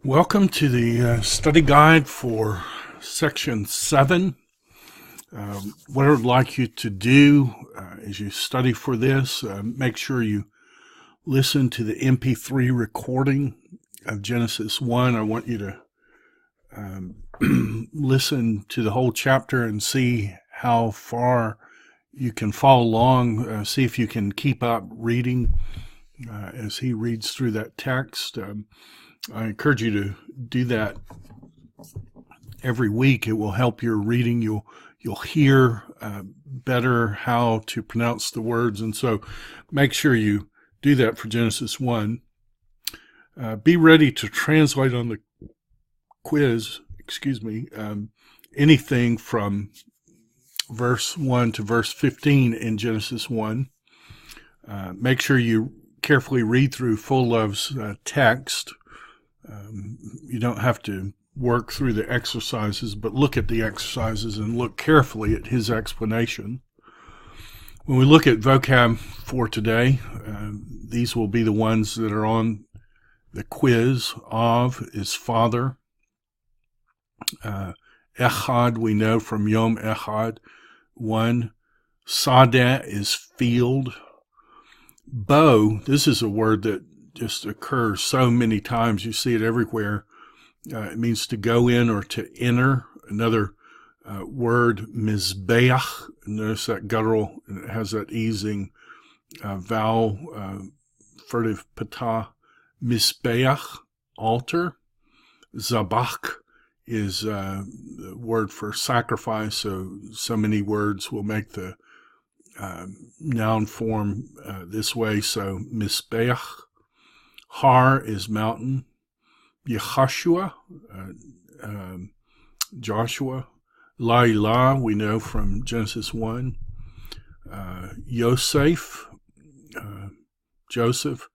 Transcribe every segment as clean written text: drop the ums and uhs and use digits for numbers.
Welcome to the study guide for section 7. What I would like you to do as you study for this, make sure you listen to the MP3 recording of Genesis 1. I want you to listen to the whole chapter and see how far you can follow along, see if you can keep up reading as he reads through that text. I encourage you to do that every week. It will help your reading. You'll hear better how to pronounce the words, and so make sure you do that for Genesis 1. Be ready to translate on the quiz, anything from verse 1 to verse 15 in Genesis 1. Make sure you carefully read through Fullove's text. You don't have to work through the exercises, but look at the exercises and look carefully at his explanation. When we look at vocab for today, these will be the ones that are on the quiz. Av is father. Echad, we know from Yom Echad, one. Sadeh is field. Bo, this is a word that just occurs so many times. You see it everywhere. It means to go in or to enter. Another word, mizbeach. Notice that guttural, it has that easing vowel, furtive patah. Mizbeach, altar. Zabach is the word for sacrifice. So many words will make the noun form this way. So mizbeach. Har is mountain. Yeshua, Joshua. Lailah, we know from Genesis 1. Yosef, Joseph.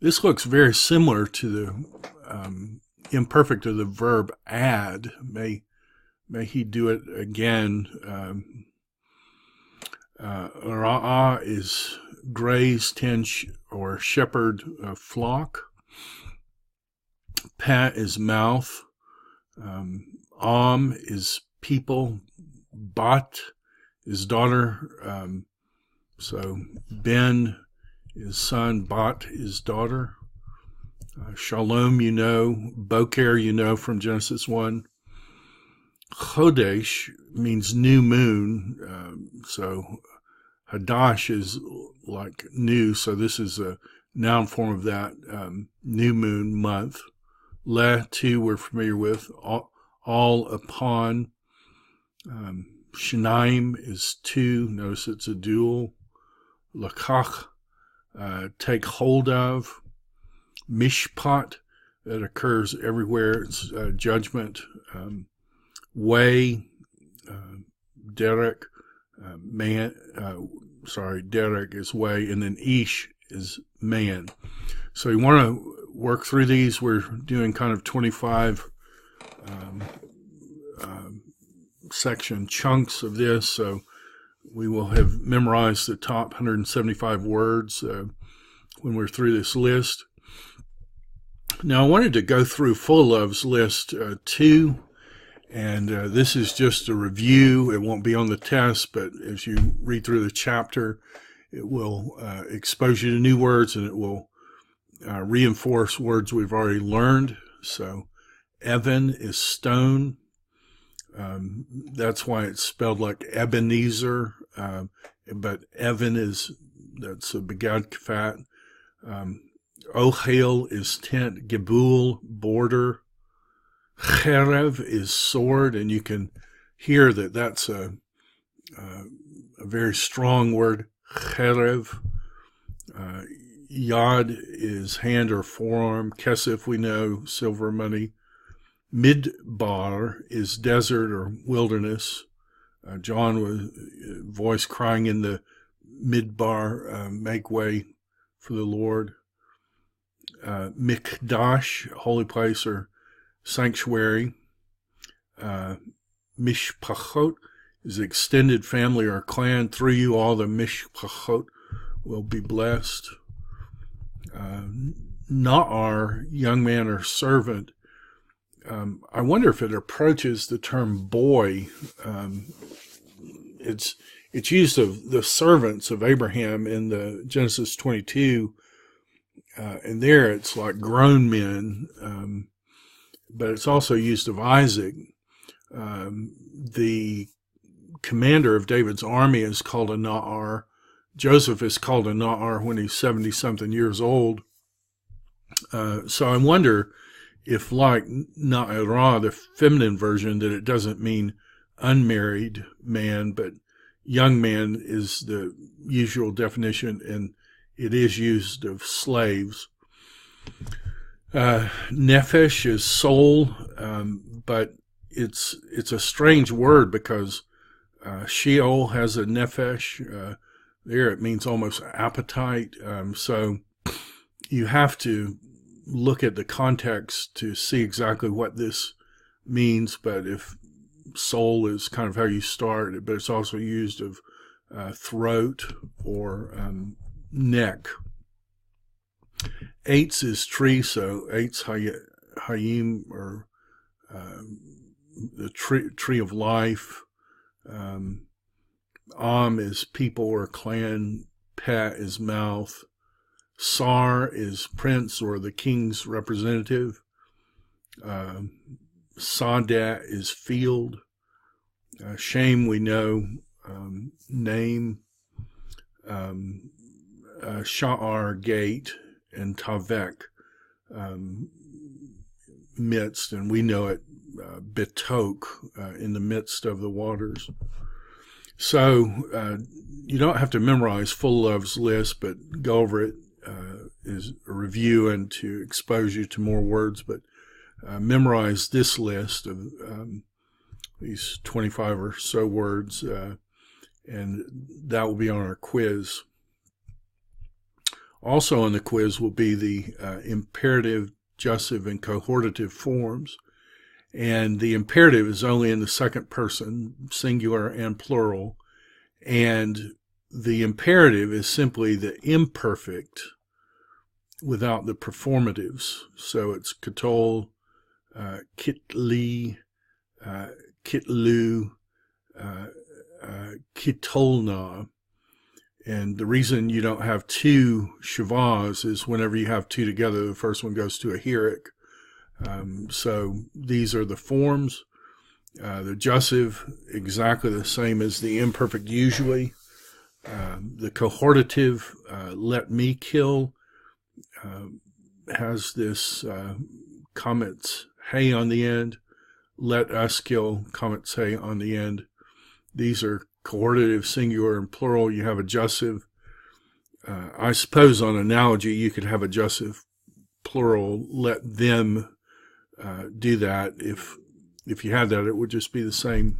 This looks very similar to the imperfect of the verb add. May he do it again. Ra'ah is graze, tend, or shepherd a flock. Pat is mouth. Am is people. Bat is daughter. So Ben is son. Bat is daughter. Shalom, you know. Boker, you know from Genesis 1. Chodesh means new moon. So Hadash is like new. So this is a noun form of that, new moon month. Le, two, we're familiar with. All upon. Shnaim is two. Notice it's a dual. Lakach, take hold of. Mishpat, that occurs everywhere. It's judgment. Way, Derek, Derek is way, and then Ish is man. So you want to work through these. We're doing kind of 25 section chunks of this, so we will have memorized the top 175 words when we're through this list. Now I wanted to go through Fullove's list too, and this is just a review. It won't be on the test, but as you read through the chapter, it will expose you to new words, and it will reinforce words we've already learned. So Evan is stone. That's why it's spelled like Ebenezer, but Evan that's a begad kafat. Ohel is tent. Gebul, border. Cherev is sword, and you can hear that that's a very strong word. Cherev. Yad is hand or forearm. Kesef, we know, silver money. Midbar is desert or wilderness. John was voice crying in the midbar, make way for the Lord. Mikdash, holy place or sanctuary. Mishpachot is extended family or clan. Through you, all the mishpachot will be blessed. Na'ar, young man or servant, I wonder if it approaches the term boy. It's used of the servants of Abraham in the Genesis 22, and there it's like grown men, but it's also used of Isaac. The commander of David's army is called a Na'ar. Joseph is called a Na'ar when he's 70-something years old. So I wonder if, like Na'ara, the feminine version, that it doesn't mean unmarried man, but young man is the usual definition, and it is used of slaves. Nephesh is soul, but it's a strange word because Sheol has a nephesh. There it means almost appetite. So you have to look at the context to see exactly what this means. But if soul is kind of how you start, but it's also used of throat or neck. Eitz is tree, so Eitz Hayim, or the tree of life. Am is people or clan. Peh is mouth. Sar is prince or the king's representative. Sadat is field. Shem, we know, name. Sha'ar, gate, and Tavek, midst, and we know it, Betok, in the midst of the waters. So you don't have to memorize Full Love's list, but go over it is a review and to expose you to more words, but memorize this list of these 25 or so words, and that will be on our quiz. Also on the quiz will be the imperative, jussive, and cohortative forms. And the imperative is only in the second person, singular and plural. And the imperative is simply the imperfect without the performatives. So it's kitol, kitli, kitlu, kitolna. And the reason you don't have two shavas is whenever you have two together, the first one goes to a hierik. So these are the forms. The jussive, exactly the same as the imperfect usually. The cohortative, let me kill, has this comments hey on the end. Let us kill, comments hey on the end. These are cohortative, singular, and plural. You have a jussive. I suppose on analogy, you could have a jussive plural, let them do that. If you had that, it would just be the same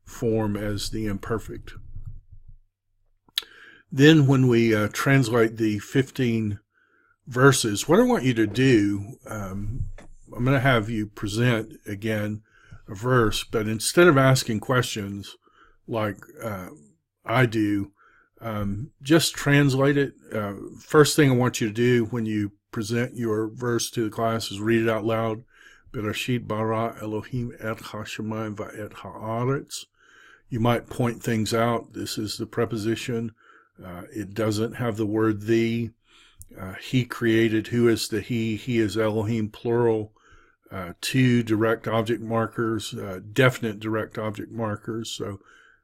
form as the imperfect. Then when we translate the 15 verses, what I want you to do, I'm going to have you present again a verse, but instead of asking questions like I do, just translate it. First thing I want you to do when you present your verse to the class is read it out loud. Bereshit bara Elohim et hashamayim va'et haaretz. You might point things out. This is the preposition. It doesn't have the word the. He created. Who is the he? He is Elohim, plural. Two direct object markers, definite direct object markers. So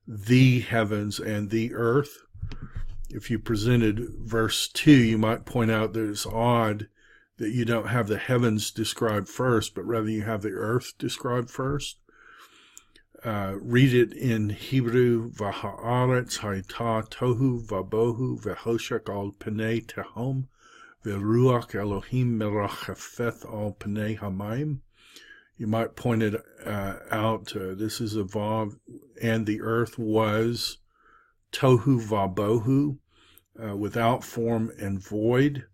the heavens and the earth. If you presented verse 2, you might point out that it's odd that you don't have the heavens described first, but rather you have the earth described first. Read it in Hebrew. V'ha'aretz hayta tohu v'bohu v'hoshek al pnei tehom v'ruach Elohim merachafeth al pnei hamayim. You might point it out. This is a vav, and the earth was tohu v'bohu, without form and void.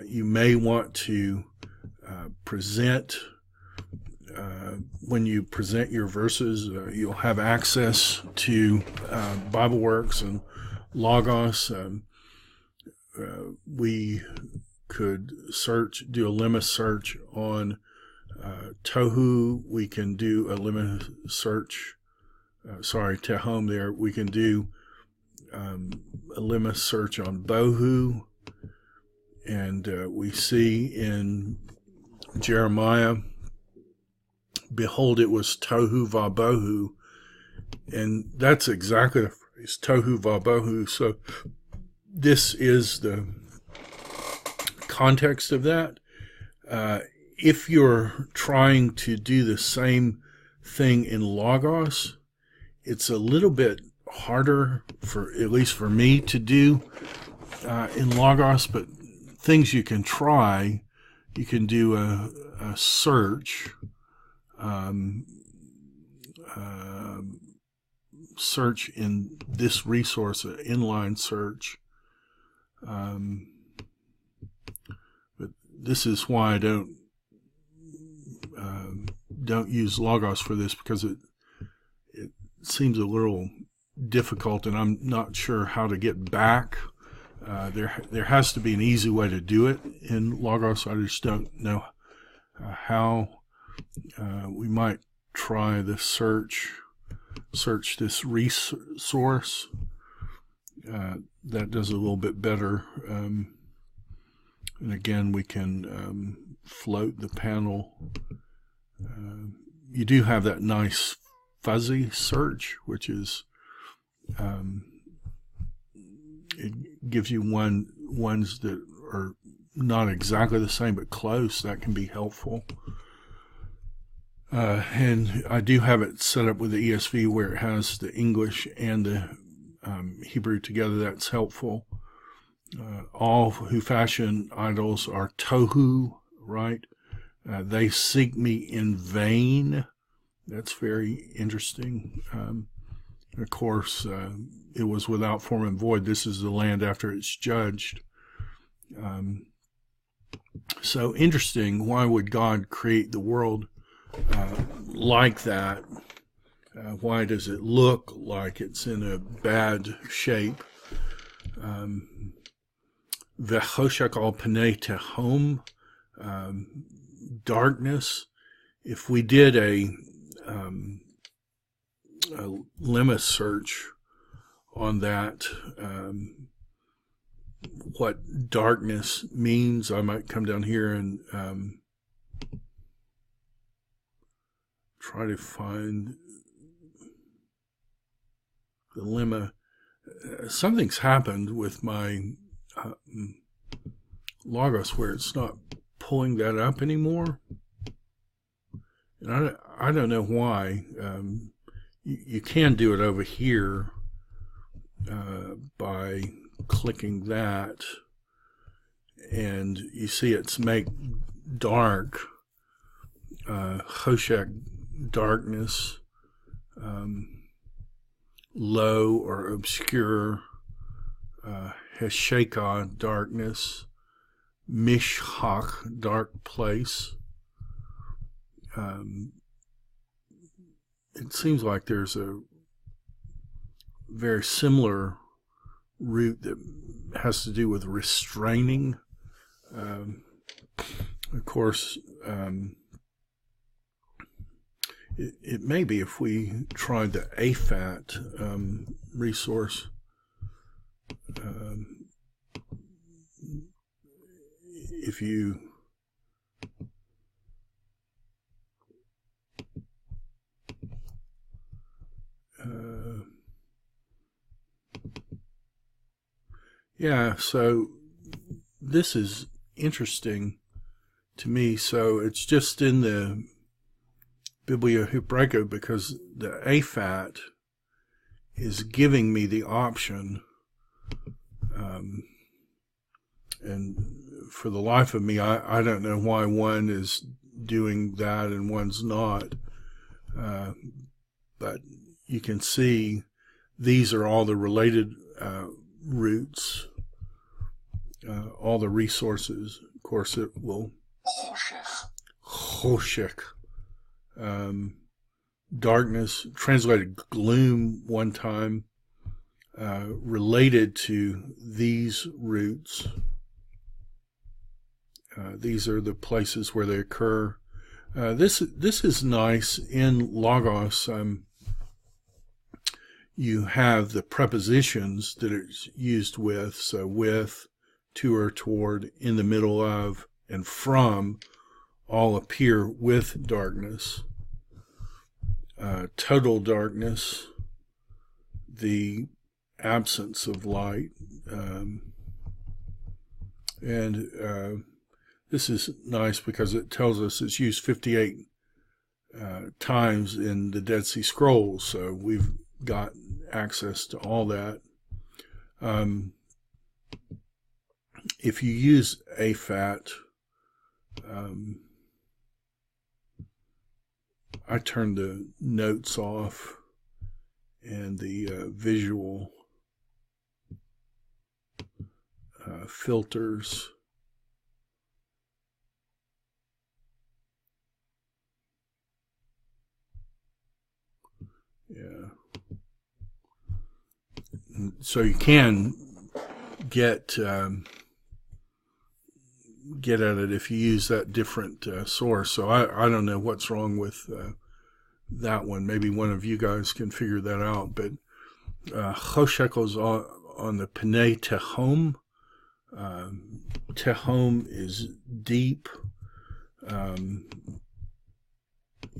You may want to present, when you present your verses, you'll have access to BibleWorks and Logos. We could do a limit search on Tohu, we can do a limit search. Tehom there. We can do a limit search on Bohu. And we see in Jeremiah, behold, it was Tohu Vabohu. And that's exactly the phrase, Tohu Vabohu. So this is the context of that. If you're trying to do the same thing in Logos, it's a little bit harder, for at least for me, to do in Logos, but things you can try. You can do a search, search in this resource, an inline search. But this is why I don't use Logos for this, because it seems a little difficult, and I'm not sure how to get back. There has to be an easy way to do it in Logos. I just don't know how. We might try the search this resource. That does a little bit better. And again, we can float the panel. You do have that nice fuzzy search, which is it gives you ones that are not exactly the same but close. That can be helpful. And I do have it set up with the ESV where it has the English and the Hebrew together. That's helpful. All who fashion idols are tohu, right? They seek me in vain. That's very interesting. Of course, it was without form and void. This is the land after it's judged. So interesting. Why would God create the world like that? Why does it look like it's in a bad shape? V'choshek al panei tehom, darkness. If we did a limit search on that, what darkness means, I might come down here and try to find the lemma. Something's happened with my Logos where it's not pulling that up anymore. And I don't know why. You can do it over here by clicking that, and you see it's make dark, Choshek, darkness, low or obscure, Heshekah, darkness, Mishhach, dark place. It seems like there's a very similar root that has to do with restraining. Of course, it may be if we tried the AFAT resource. If you yeah, so this is interesting to me. So it's just in the Biblia Hebraica because the AFAT is giving me the option, and for the life of me, I don't know why one is doing that and one's not. But you can see these are all the related roots, all the resources. Of course, it will Choshek, darkness, translated gloom one time, related to these roots. These are the places where they occur. This is nice in Logos. You have the prepositions that it's used with, so with, to or toward, in the middle of, and from all appear with darkness. Total darkness, the absence of light, and this is nice because it tells us it's used 58 times in the Dead Sea Scrolls, so we've got access to all that. If you use AFAT, I turn the notes off and the visual filters. Yeah. So you can get at it if you use that different source. So I don't know what's wrong with that one. Maybe one of you guys can figure that out. But Choshek is on the Pnei Tehom. Tehom is deep.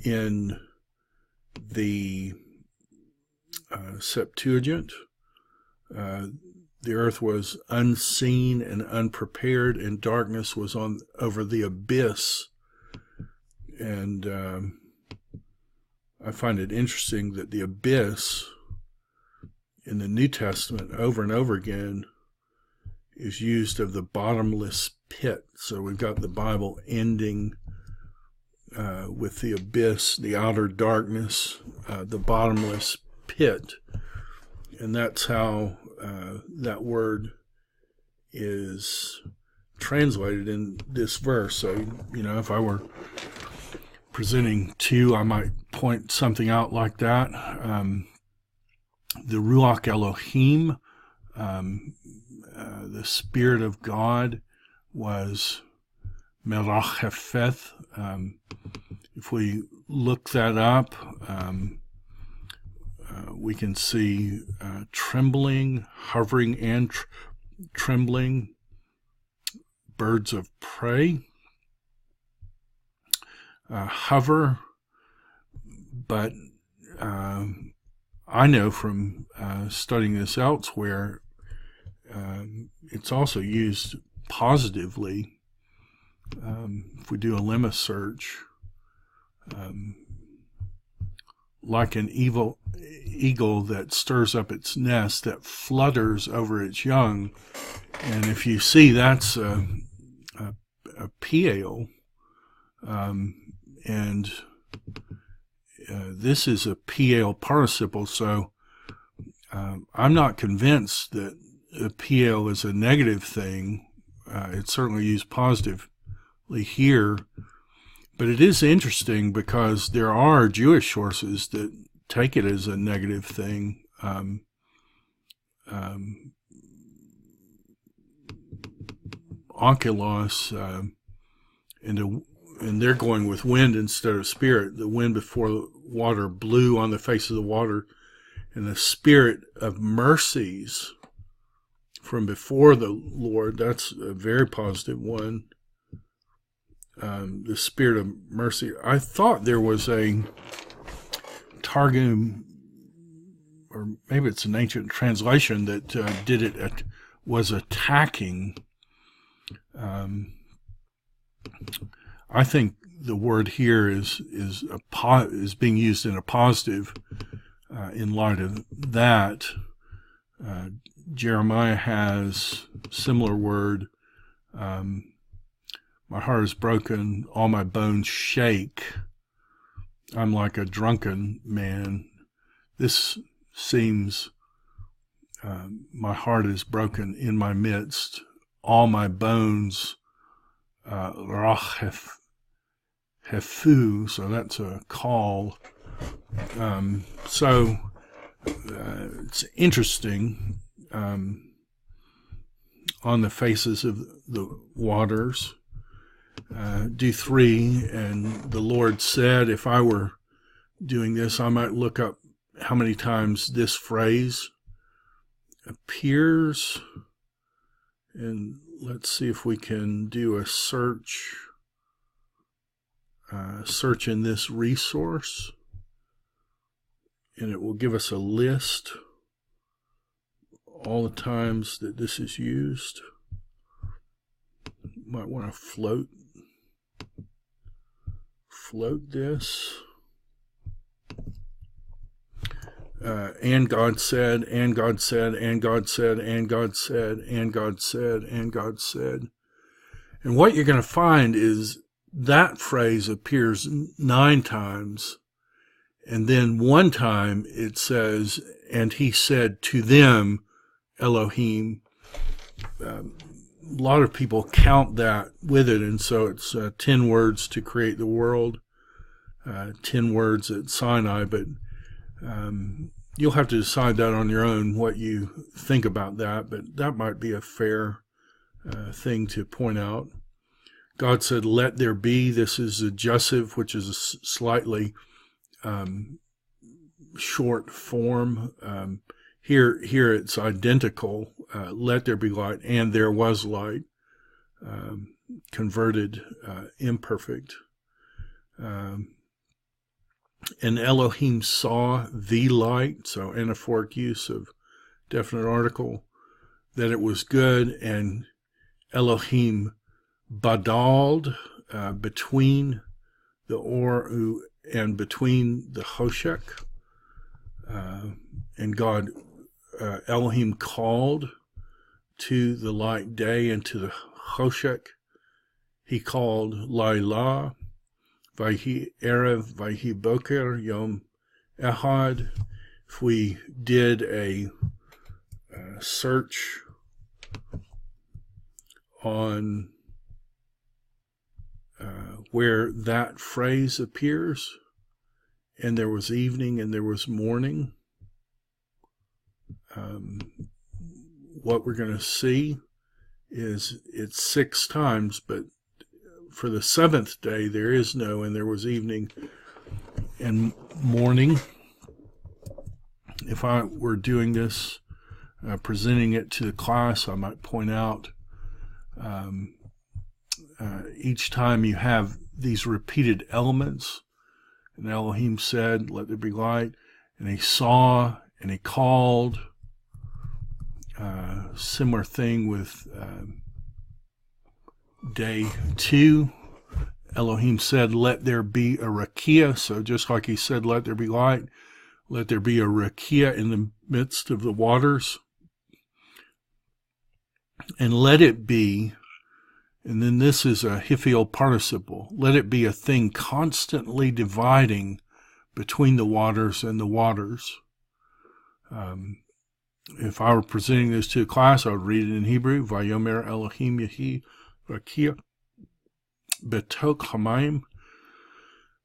In the Septuagint, the earth was unseen and unprepared, and darkness was over the abyss. And I find it interesting that the abyss in the New Testament over and over again is used of the bottomless pit. So we've got the Bible ending with the abyss, the outer darkness, the bottomless pit. And that's how that word is translated in this verse. So, if I were presenting to you, I might point something out like that. The Ruach Elohim, the Spirit of God, was Merachefeth. If we look that up, we can see trembling, hovering and trembling, birds of prey, hover. But I know from studying this elsewhere, it's also used positively. If we do a lemma search, like an evil eagle that stirs up its nest, that flutters over its young. And if you see, that's a piel, and this is a piel participle. So I'm not convinced that a piel is a negative thing. It's certainly used positively here. But it is interesting because there are Jewish sources that take it as a negative thing. Onkelos, and they're going with wind instead of spirit. The wind before the water blew on the face of the water, and the spirit of mercies from before the Lord, that's a very positive one. The spirit of mercy. I thought there was a Targum, or maybe it's an ancient translation that did it was attacking. I think the word here is being used in a positive in light of that. Jeremiah has similar word. My heart is broken, all my bones shake. I'm like a drunken man. This seems, my heart is broken in my midst. All my bones, rach hefu, so that's a call. So it's interesting, on the faces of the waters. do 3. And the Lord said, if I were doing this, I might look up how many times this phrase appears. And let's see if we can do a search in this resource. And it will give us a list all the times that this is used. Might want to float this. And God said, and God said, and God said, and God said, and God said, and God said. And what you're going to find is that phrase appears 9 times. And then one time it says, and he said to them, Elohim. A lot of people count that with it, and so it's 10 words to create the world, 10 words at Sinai, but you'll have to decide that on your own, what you think about that, but that might be a fair thing to point out. God said, let there be. This is a Jussive, which is a slightly short form. Here it's identical. Let there be light, and there was light. Converted, imperfect. And Elohim saw the light, so anaphoric use of definite article, that it was good, and Elohim badaled between the or and between the hoshek, and God Elohim called to the light day and to the choshek. He called Laila, Vayhi Erev, Vayhi Boker, Yom Ehad. If we did a search on where that phrase appears, and there was evening and there was morning, what we're going to see is it's 6 times, but for the 7th day there is no, and there was evening and morning. If I were doing this, presenting it to the class, I might point out each time you have these repeated elements, and Elohim said, let there be light, and he saw, and he called. Similar thing with day 2. Elohim said, let there be a rakia. So just like he said, let there be light, let there be a rakia in the midst of the waters. And let it be, and then this is a hiphil participle, let it be a thing constantly dividing between the waters and the waters. If I were presenting this to a class, I would read it in Hebrew. Vayomer Elohim Yehi Rakia Betok Hamayim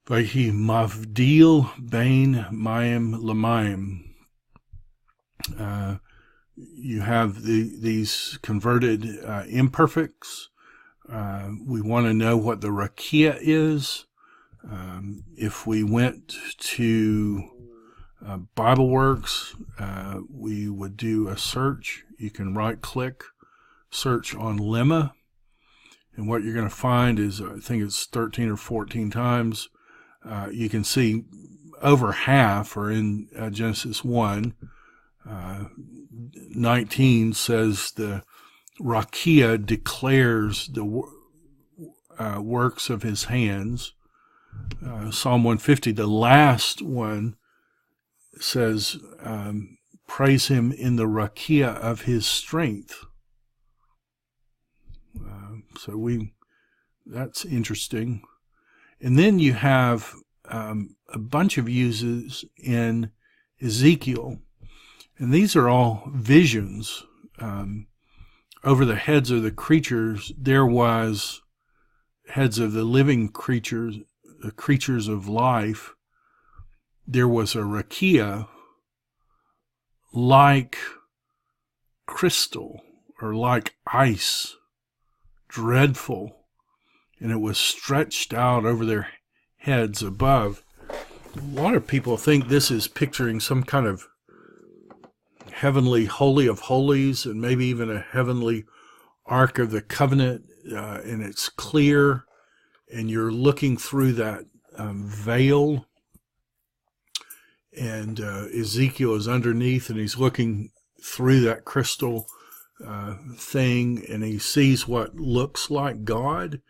Vahi Mavdil Bain Mayim Lamayim. You have these converted imperfects. We want to know what the Rakia is. If we went to BibleWorks, we would do a search. You can right-click, search on lemma, and what you're going to find is, I think it's 13 or 14 times. You can see over half are in Genesis 1. 19 says the Rakia declares the works of his hands. Psalm 150, the last one, says, praise him in the rakia of his strength. So that's interesting. And then you have a bunch of uses in Ezekiel. And these are all visions. Over the heads of the creatures, there was heads of the living creatures, the creatures of life. There was a rakia like crystal or like ice, dreadful. and it was stretched out over their heads above. A lot of people think this is picturing some kind of heavenly Holy of Holies, and maybe even a heavenly Ark of the Covenant, and it's clear, and you're looking through that veil, and Ezekiel is underneath, and he's looking through that crystal thing, and he sees what looks like God.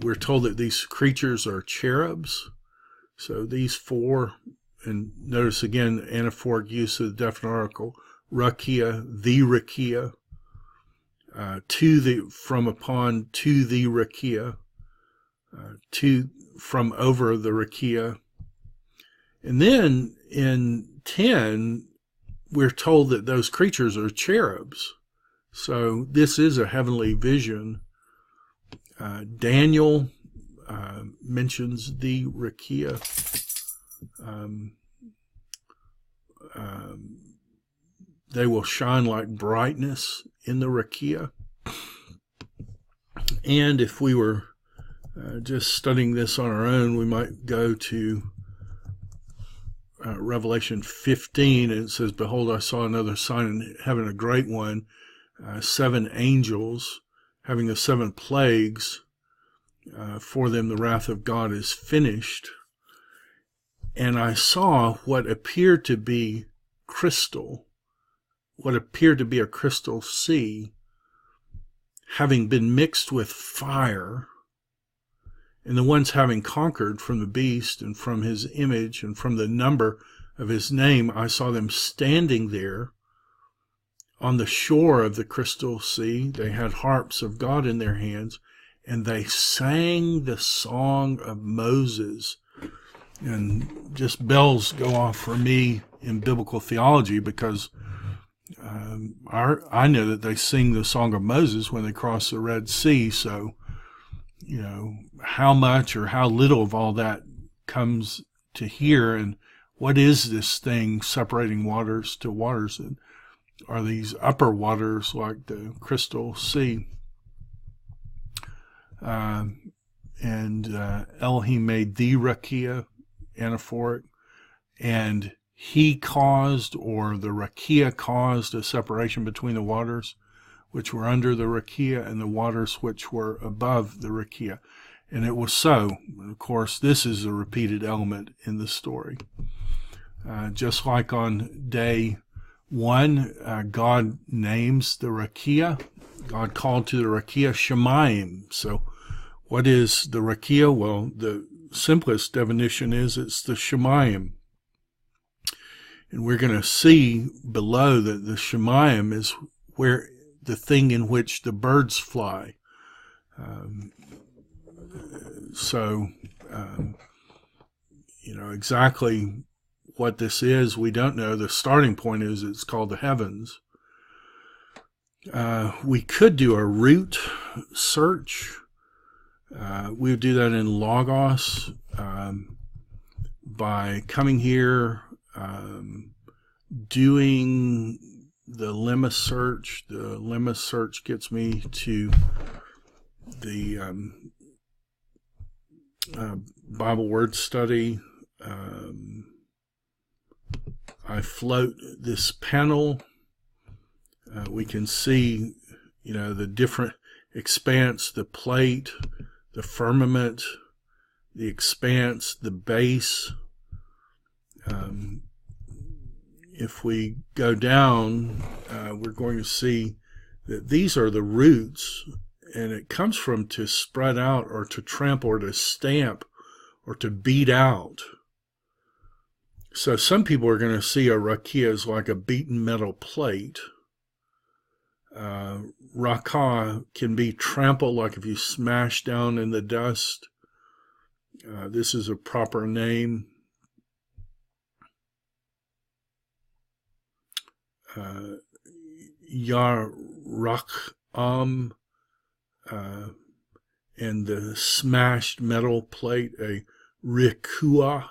We're told that these creatures are cherubs. So these four, and notice again, anaphoric use of the definite article, rakia, the rakia, to the, from upon, to the rakia, to, from over the rakia. And then in 10, we're told that those creatures are cherubs. So this is a heavenly vision. Daniel mentions the rakia. They will shine like brightness in the rakia. And if we were just studying this on our own, we might go to Revelation 15, and it says, "Behold, I saw another sign in heaven, a great one, 7 angels, having the 7 plagues. For them the wrath of God is finished. And I saw what appeared to be crystal, what appeared to be a crystal sea, having been mixed with fire, and the ones having conquered from the beast and from his image and from the number of his name, I saw them standing there on the shore of the crystal sea. They had harps of God in their hands, and they sang the song of Moses." And just bells go off for me in biblical theology, because I know that they sing the song of Moses when they cross the Red Sea. So, how much or how little of all that comes to here, and what is this thing separating waters to waters? And are these upper waters like the crystal sea? Elohim made the rakia, anaphoric, and he caused, or the rakia caused, a separation between the waters which were under the rakia and the waters which were above the rakia. And it was so. Of course, this is a repeated element in the story. Just like on day 1, God names the rakia. God called to the rakia Shemayim. So what is the rakia? Well, the simplest definition is it's the Shemayim. And we're going to see below that the Shemayim is where the thing in which the birds fly. Exactly what this is, we don't know. The starting point is it's called the heavens. We could do a root search. We would do that in Logos by coming here, doing the lemma search. The lemma search gets me to the Bible word study. I float this panel. We can see, the different expanse, the plate, the firmament, the expanse, the base. If we go down, we're going to see that these are the roots, and it comes from to spread out or to trample or to stamp or to beat out. So some people are going to see a rakia as like a beaten metal plate. Rakah can be trampled, like if you smash down in the dust. This is a proper name. Yarakam, and the smashed metal plate, a rikua.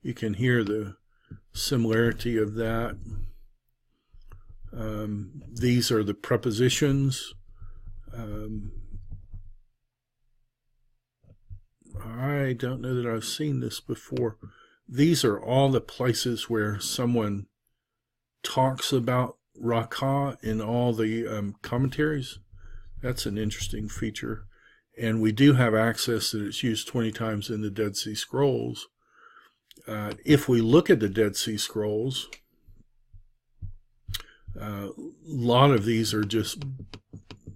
You can hear the similarity of that. These are the prepositions. I don't know that I've seen this before. These are all the places where someone talks about Rakah in all the commentaries. That's an interesting feature. And we do have access that it's used 20 times in the Dead Sea Scrolls. If we look at the Dead Sea Scrolls, a lot of these are just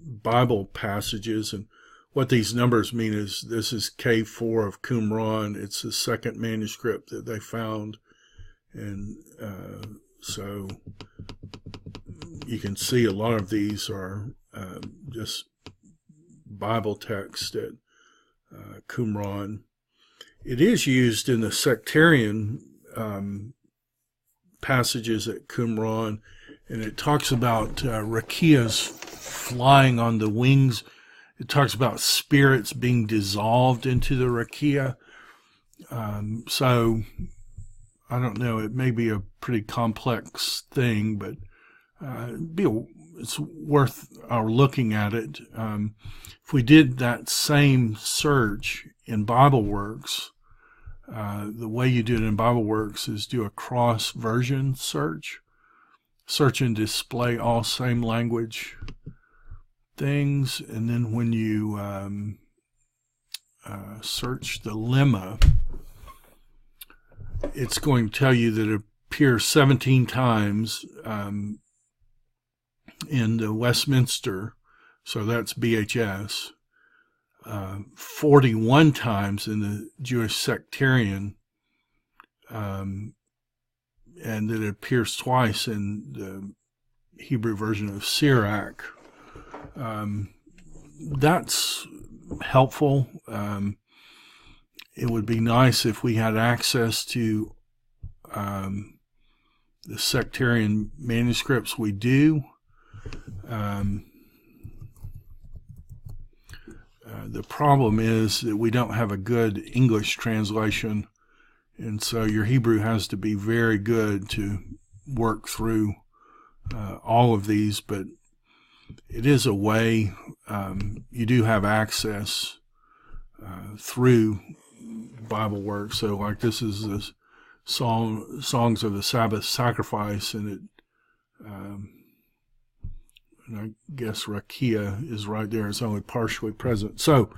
Bible passages, and what these numbers mean is this is K4 of Qumran. It's the second manuscript that they found, and so you can see a lot of these are just Bible text at Qumran. It is used in the sectarian passages at Qumran, and it talks about rakias flying on the wings. It talks about spirits being dissolved into the rakia. So I don't know. It may be a pretty complex thing, but it's worth our looking at it. If we did that same search in BibleWorks, the way you do it in BibleWorks is do a cross version search. Search and display all same language things, and then when you search the lemma, it's going to tell you that it appears 17 times in the Westminster, so that's BHS, 41 times in the Jewish Sectarian, and that it appears twice in the Hebrew version of Sirach. That's helpful. It would be nice if we had access to the sectarian manuscripts. We do. The problem is that we don't have a good English translation, and so your Hebrew has to be very good to work through all of these, but it is a way. You do have access through BibleWorks. So like this is the Songs of the Sabbath Sacrifice, and it and I guess Rakia is right there. It's only partially present. So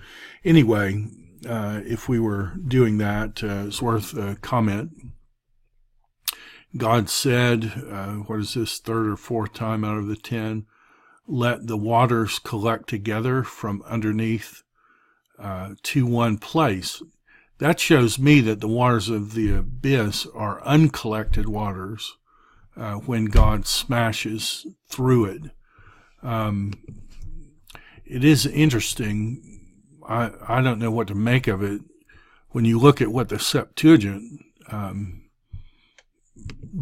anyway, if we were doing that, it's worth a comment. God said, what is this, third or fourth time out of the 10, let the waters collect together from underneath to one place. That shows me that the waters of the abyss are uncollected waters when God smashes through it. It is interesting. I don't know what to make of it. When you look at what the Septuagint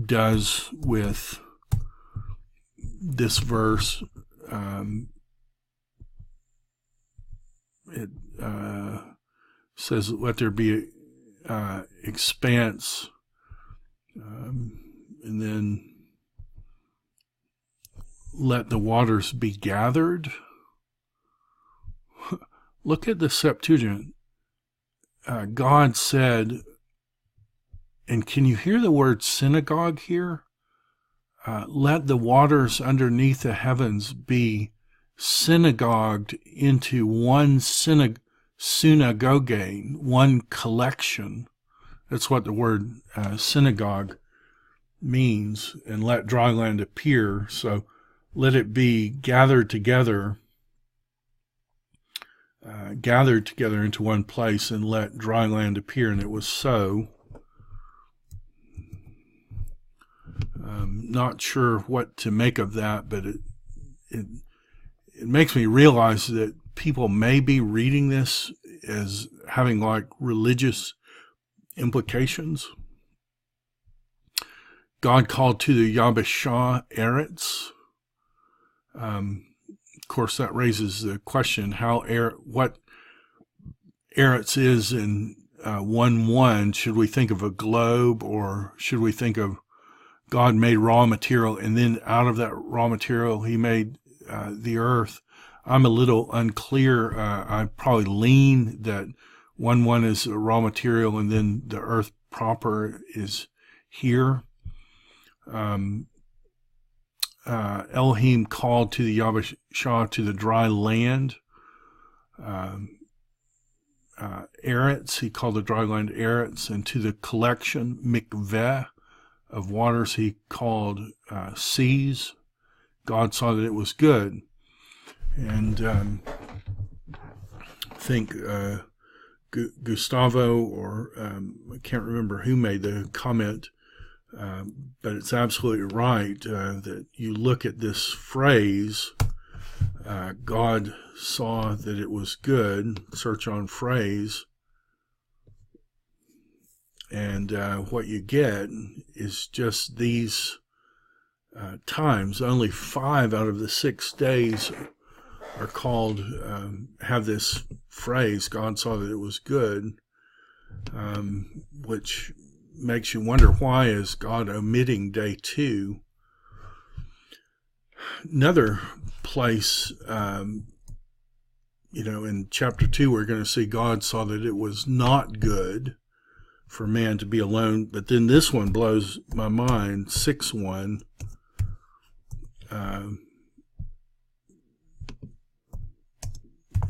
does with this verse, it says, let there be expanse, and then let the waters be gathered. Look at the Septuagint. God said, and can you hear the word synagogue here? Let the waters underneath the heavens be synagogued into one synagogue, one collection. That's what the word synagogue means. And let dry land appear. So let it be gathered together into one place, and let dry land appear. And it was so. Not sure what to make of that, but it makes me realize that people may be reading this as having like religious implications. God called to the Yabeshah Eretz. Of course, that raises the question what Eretz is in 1:1. Should we think of a globe, or should we think of God made raw material, and then out of that raw material he made the earth? I'm a little unclear. I probably lean that One is a raw material, and then the earth proper is here. Elohim called to the Yabashah to the dry land. Eretz, he called the dry land Eretz, and to the collection, mikveh, of waters he called seas. God saw that it was good. And I think Gustavo, or I can't remember who made the comment, but it's absolutely right that you look at this phrase, God saw that it was good, search on phrase, and what you get is just these times. Only 5 out of the 6 days are called, have this phrase, God saw that it was good, which makes you wonder, why is God omitting day 2? Another place, in chapter 2, we're going to see God saw that it was not good for man to be alone. But then this one blows my mind, 6:1.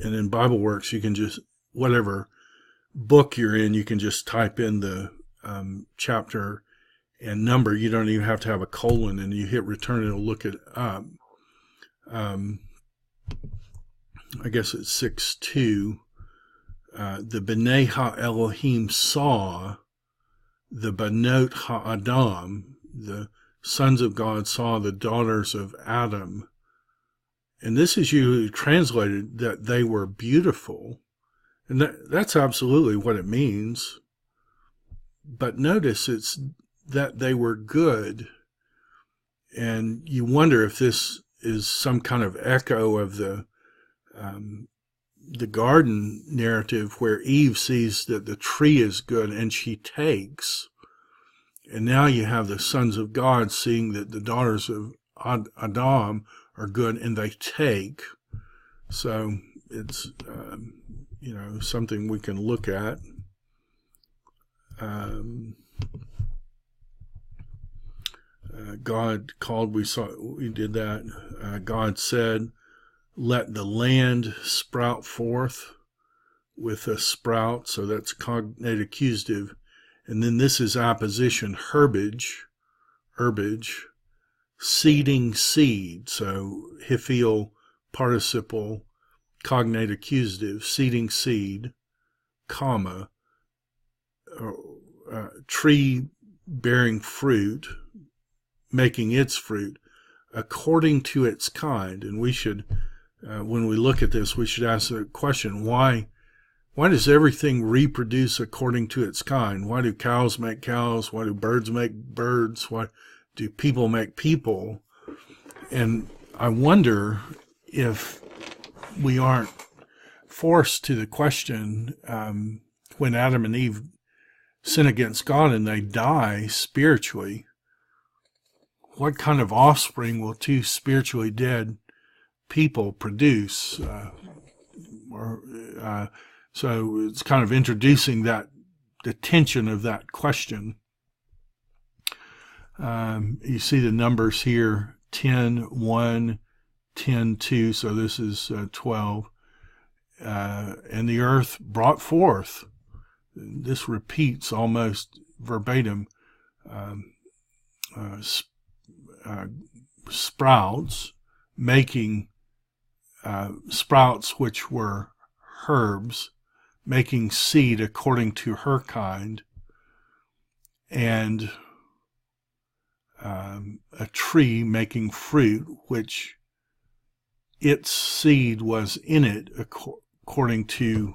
And in BibleWorks, you can just, whatever book you're in, you can just type in the chapter and number. You don't even have to have a colon, and you hit return, it'll look it up. I guess it's 6:2. The B'nai Ha-Elohim saw, the Banot Ha-Adam, the sons of God saw the daughters of Adam. And this is usually translated that they were beautiful. And that's absolutely what it means. But notice it's that they were good. And you wonder if this is some kind of echo of the garden narrative, where Eve sees that the tree is good and she takes. And now you have the sons of God seeing that the daughters of Adam are good and they take. So it's, something we can look at. God called, we did that. God said, let the land sprout forth, with a sprout, so that's cognate accusative. And then this is apposition, herbage, seeding seed, so hiphil participle, cognate accusative, seeding seed, comma, tree bearing fruit, making its fruit, according to its kind. And we should, when we look at this, we should ask the question, why does everything reproduce according to its kind? Why do cows make cows? Why do birds make birds? Why do people make people? And I wonder if we aren't forced to the question, when Adam and Eve sin against God and they die spiritually, what kind of offspring will 2 spiritually dead people produce? So it's kind of introducing the tension of that question. You see the numbers here, 10:1, 10:2, so this is 12. And the earth brought forth, this repeats almost verbatim, sprouts, making sprouts which were herbs, making seed according to her kind, and a tree making fruit, which its seed was in it according to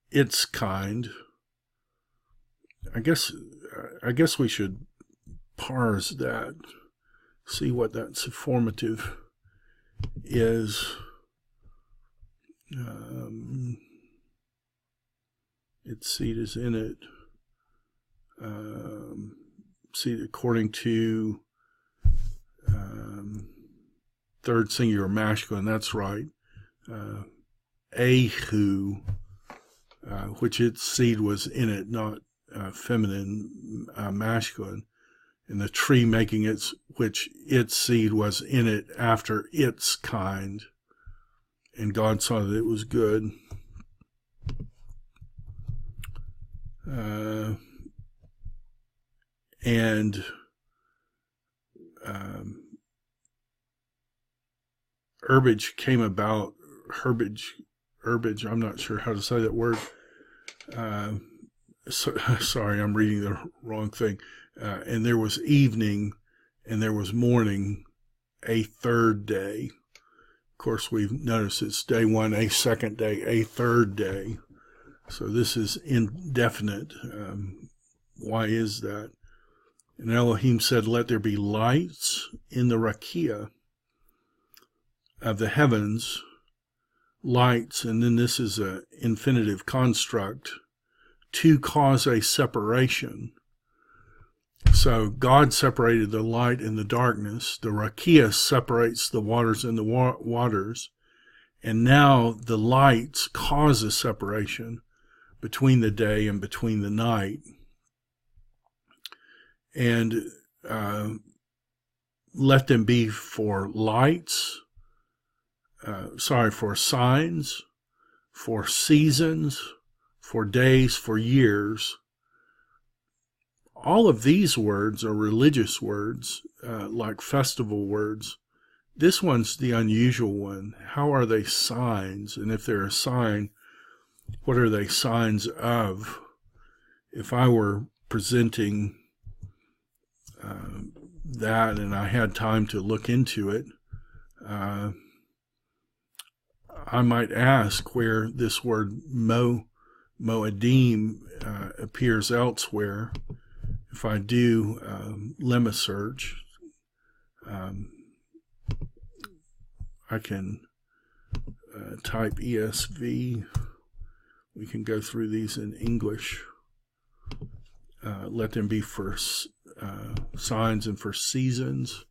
its kind. I guess we should parse that, see what that formative is. Its seed is in it. Seed according to third singular masculine, that's right. Ahu, which its seed was in it, not feminine, masculine, and the tree making which its seed was in it after its kind. And God saw that it was good. And herbage came about. Herbage, I'm not sure how to say that word. Sorry, I'm reading the wrong thing. And there was evening, and there was morning, a third day. Of course, we've noticed it's day one, a second day, a third day. So this is indefinite. Why is that? And Elohim said, let there be lights in the rakia of the heavens, lights, and then this is an infinitive construct, to cause a separation. So God separated the light and the darkness. The rakia separates the waters and the waters. And now the lights cause a separation between the day and between the night. And let them be for lights, for signs, for seasons, for days, for years. All of these words are religious words, like festival words. This one's the unusual one. How are they signs? And if they're a sign, what are they signs of? If I were presenting that and I had time to look into it, I might ask where this word moedim appears elsewhere. If I do lemma search, I can type ESV. We can go through these in English. Let them be for signs and for seasons.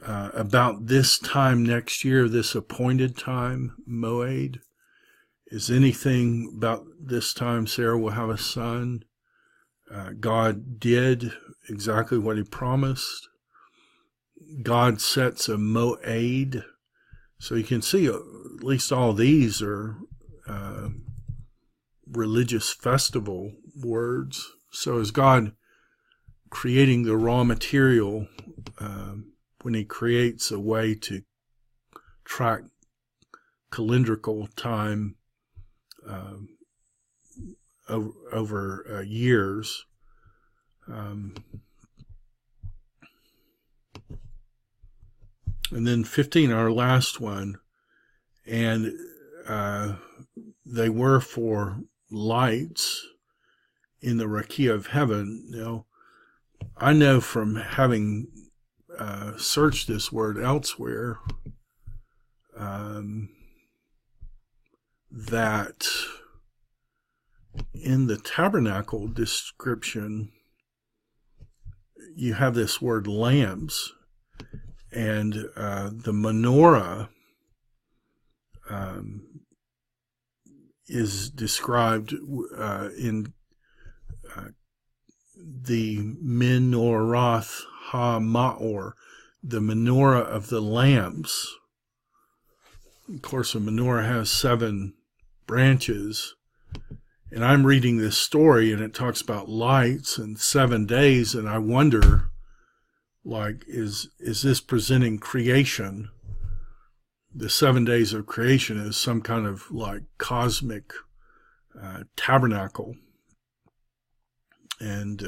About this time next year, this appointed time, Moed. Is anything about this time Sarah will have a son? God did exactly what he promised. God sets a moed. So you can see at least all these are religious festival words. So is God creating the raw material when he creates a way to track calendrical time over years. And then 15, our last one, and they were for lights in the rakia of heaven. Now, I know from having searched this word elsewhere that in the tabernacle description, you have this word lamps, and the menorah is described in the Menorath HaMa'or, the menorah of the lamps. Of course, a menorah has 7 branches. And I'm reading this story, and it talks about lights and 7 days, and I wonder, like, is this presenting creation? The 7 days of creation is some kind of, like, cosmic tabernacle. And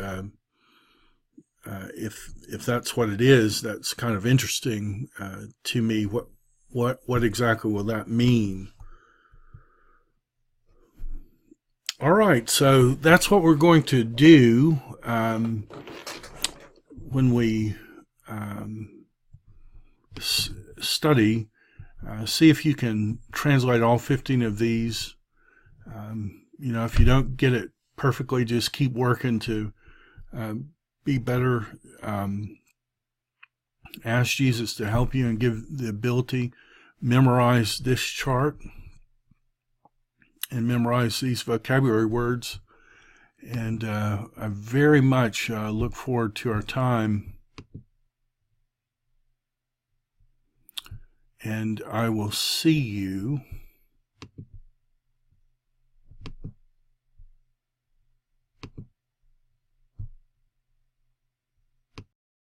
if that's what it is, that's kind of interesting to me. What exactly will that mean? All right, so that's what we're going to do when we study. See if you can translate all 15 of these. If you don't get it perfectly, just keep working to be better. Ask Jesus to help you and give the ability. Memorize this chart. and memorize these vocabulary words. And I very much look forward to our time. And I will see you